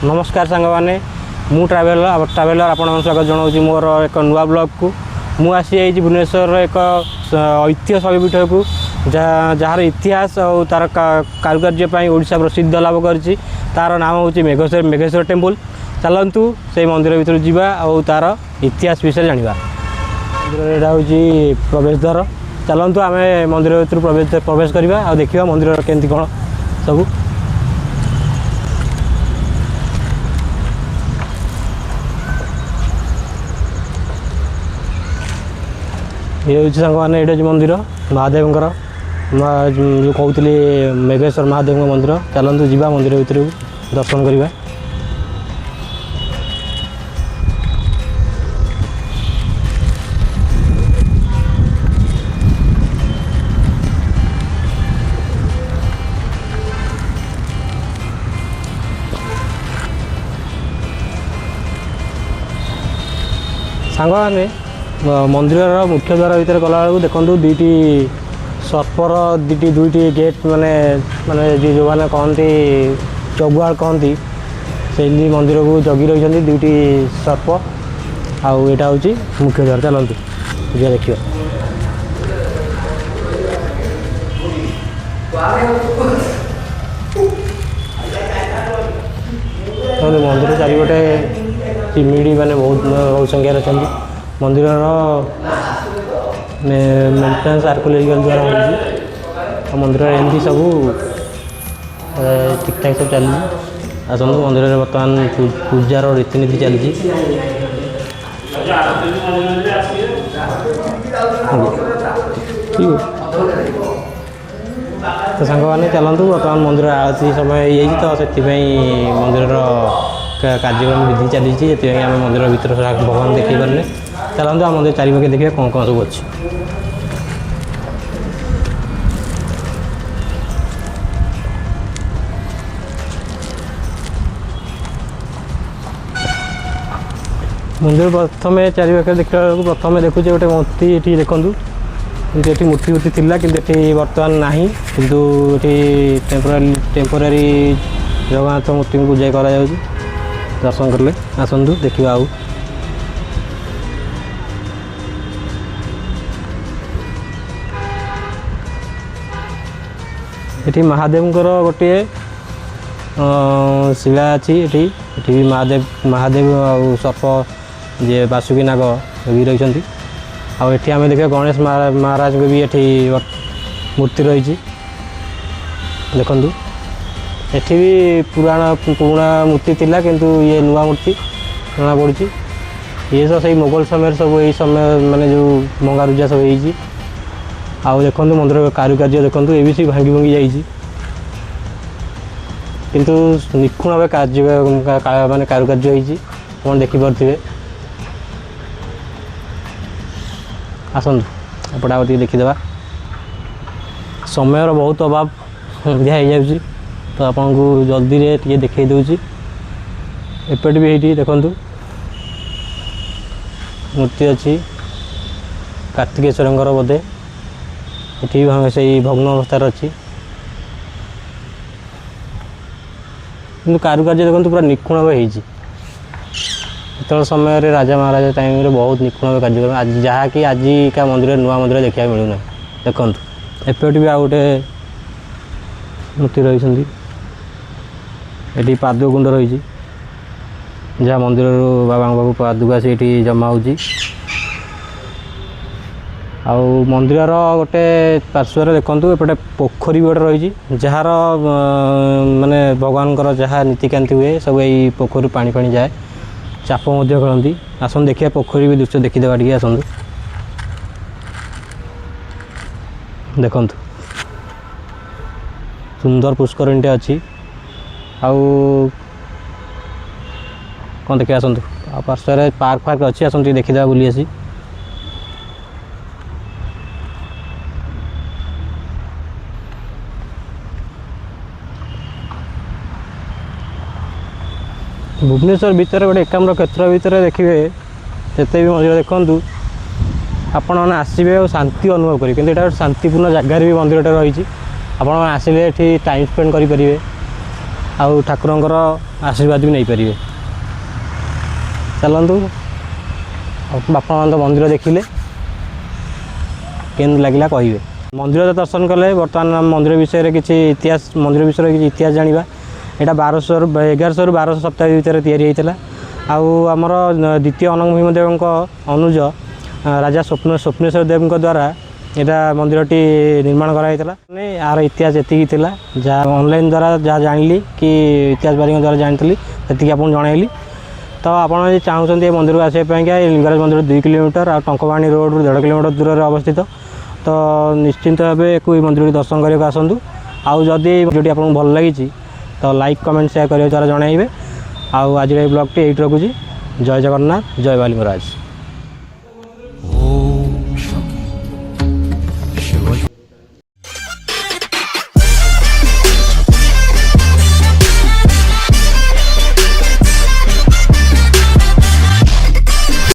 नमस्कार सांग मैंने मु ट्रावेलर आपण स्वागत जनाऊँ मोर एक नुआ ब्लॉग को मु आसी जाइए भुवनेश्वर एक ऐतिह्य शक्तिपीठ को जार इतिहास और तार कारुकार्य ओडिशा प्रसिद्ध लाभ कर तार नाम हूँ मेघेश्वर टेम्पल। चलतु से मंदिर भीतर जावा और तार इतिहास विषय जाना। मंदिर यहाँ हूँ प्रवेश द्वार। चलतु आम मंदिर भीतर प्रवेश करवा और देखा मंदिर केमती कौन सब। ये हूँ सांग मैंने ये मंदिर महादेव जो कहते मेघेश्वर महादेव मंदिर। चलतु जीवा मंदिर भीतर दर्शन करवा। सांग मैंने मंदिर मुख्य द्वार भीतर गला देखो दुईटी सर्पर दुईटी गेट माने माने जो मैंने कहती चौगुआल कहती से मंदिर को जगी रही दुईटी सर्प आउ यहाँ हूँ मुख्य द्वार। चलतु जा देखिए मंदिर चारिपटे चिमिड़ी मैंने बहुत संख्यार अच्छा। मंदिर मेन्टेनान्स आर्कोलॉजिकल द्वारा हो मंदिर एमती सब ठीक ठाक सब चली। आसतु मंदिर में बर्तमान पूजार रीतिनीति चली। तो सांग मैंने चलतु बर्तमान मंदिर आरती समय ये तो से मंदिर कार्यक्रम विधि चली से आम मंदिर भीतर भगवान देखी पारे। चलते आम मंदिर चारिपाखे देखिए कौन कौन सब अच्छी। मंदिर प्रथम चारिपाखे देखा प्रथम देखुचे गोटे मूर्ति ये देखूँ ये मूर्ति मूर्ति थिला कि बर्तमान ना किंतु टेम्पोरारी जगन्नाथ मूर्ति को पूजा करा दर्शन करें। आसतु देखा आउ ये महादेव गोटे शिला अच्छी ये महादेव आ सर्प जे बासुकी नाग भी रही। आठ आम देखिए गणेश महाराज को भी ये मूर्ति रही। देखु ये भी पुराना मूर्ति थिला किंतु ये नुआ मूर्ति जना पड़ी। ये सब सही मोगल समय सब यही समय माने जो भंगारुजा सब हो। आउ देखो मंदिर कारुकार्य देखो ये भी सब भांगी भांगी जाइए किंतु निखुण भाव कार्य माने कारुकार्य होती देखिपे। आसतु एपटा आगे देखीदे समय बहुत अभाव दिया हो तो आपन को जल्दी रे देखई दूची। एपट भी ये देखु मूर्ति अच्छी कार्तिकेश्वर बोधे ये से भग्न अवस्था अच्छी कि कारुकार्य देखो पूरा निखुण भाव हो। समय राजा महाराजा टाइम रे बहुत निखुण भाव कार्य आज जहाँकि आजिका मंदिर नुआ मंदिर देखा मिलूना। देखो एपट भी आ गए मूर्ति रही ये पादकुंड रही जहाँ मंदिर बाबा पाखु पादुका से जमा हो। मंदिर गोटे पार्श्वर देखु एपटे पोखरी गोटे रही जार माने भगवान जहाँ नीतिकांति हुए सब यही पोखरी पानी पानी जाए चाप खेलती। आसन देखिए पोखरी भी दृश्य देखीदेवा टे। आसतु देखु सुंदर पुष्करिणी अच्छी आउ कौन देखिए। आसतु पार्श्वर पार्क फार्क अच्छी। आसतु देखीदेवा बुली आसी। भुवनेश्वर भितर गोटे एकाम्र क्षेत्र भितर देखिए जिते भी मंदिर देखूँ आपण मैंने आसवे और शांति अनुभव करेंगे। किंतु यहाँ शांतिपूर्ण जगार भी मंदिरटा रही। आपण आसिले टाइम स्पेंड करेंगे ଆଉ ଠାକୁରଙ୍କର ଆଶୀର୍ବାଦ ବି ନେଇପାରିବେ। ଚାଲନ୍ତୁ ବାପା ମାଆଙ୍କ ମନ୍ଦିର ଦେଖିଲେ କେମିତି ଲାଗିଲା କହିବେ। ମନ୍ଦିର ଦର୍ଶନ କଲେ ବର୍ତ୍ତମାନ ମନ୍ଦିର ବିଷୟରେ କିଛି ଇତିହାସ, ମନ୍ଦିର ବିଷୟରେ କିଛି ଇତିହାସ ଜାଣିବା। ଏଇଟା 1100ରୁ 1200 ଶତାବ୍ଦୀ ଭିତରେ ତିଆରି ହୋଇଥିଲା। ଆଉ ଆମର ଦ୍ୱିତୀୟ ଅନଙ୍ଗ ଭୀମଦେବଙ୍କ ଅନୁଜ ରାଜା ସ୍ୱପ୍ନେଶ୍ୱର ଦେବଙ୍କ ଦ୍ୱାରା ଏଇଟା ମନ୍ଦିରଟି ନିର୍ମାଣ କରାଯାଇଥିଲା। ମାନେ ଏହାର ଇତିହାସ ଏତିକି ଥିଲା, ଯାହା ଅନଲାଇନ୍ ଦ୍ୱାରା ଯାହା ଜାଣିଲି କି ଇତିହାସବାଦୀଙ୍କ ଦ୍ୱାରା ଜାଣିଥିଲି ସେତିକି ଆପଣଙ୍କୁ ଜଣାଇଲି। ତ ଆପଣ ଯଦି ଚାହୁଁଛନ୍ତି ଏ ମନ୍ଦିରକୁ ଆସିବା ପାଇଁକା, ଏ ଲିଙ୍ଗରାଜ ମନ୍ଦିର 2 କିଲୋମିଟର ଆଉ ଟଙ୍କପାଣି ରୋଡ଼ରୁ 1.5 କିଲୋମିଟର ଦୂରରେ ଅବସ୍ଥିତ। ତ ନିଶ୍ଚିନ୍ତ ଭାବେ ଏ ମନ୍ଦିରକୁ ଦର୍ଶନ କରିବାକୁ ଆସନ୍ତୁ। ଆଉ ଯଦି ଭିଡ଼ିଓଟି ଆପଣଙ୍କୁ ଭଲ ଲାଗିଛି ତ ଲାଇକ୍, କମେଣ୍ଟ, ସେୟାର କରିବା ଦ୍ୱାରା ଜଣାଇବେ। ଆଉ ଆଜିର এই ବ୍ଲଗ୍ଟି ଏଇଠି ରଖୁଛି। ଜୟ ଜଗନ୍ନାଥ, ଜୟ ବାଲିଙ୍ଗରାଜ।